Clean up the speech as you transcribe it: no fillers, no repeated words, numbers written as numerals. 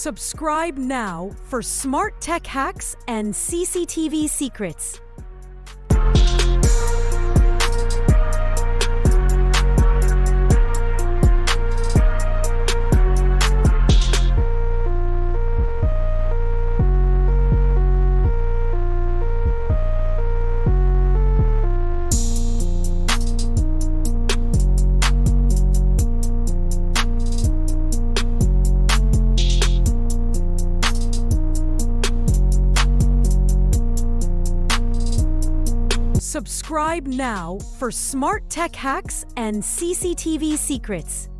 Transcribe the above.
Subscribe now for smart tech hacks and CCTV secrets. Subscribe now for smart tech hacks and CCTV secrets.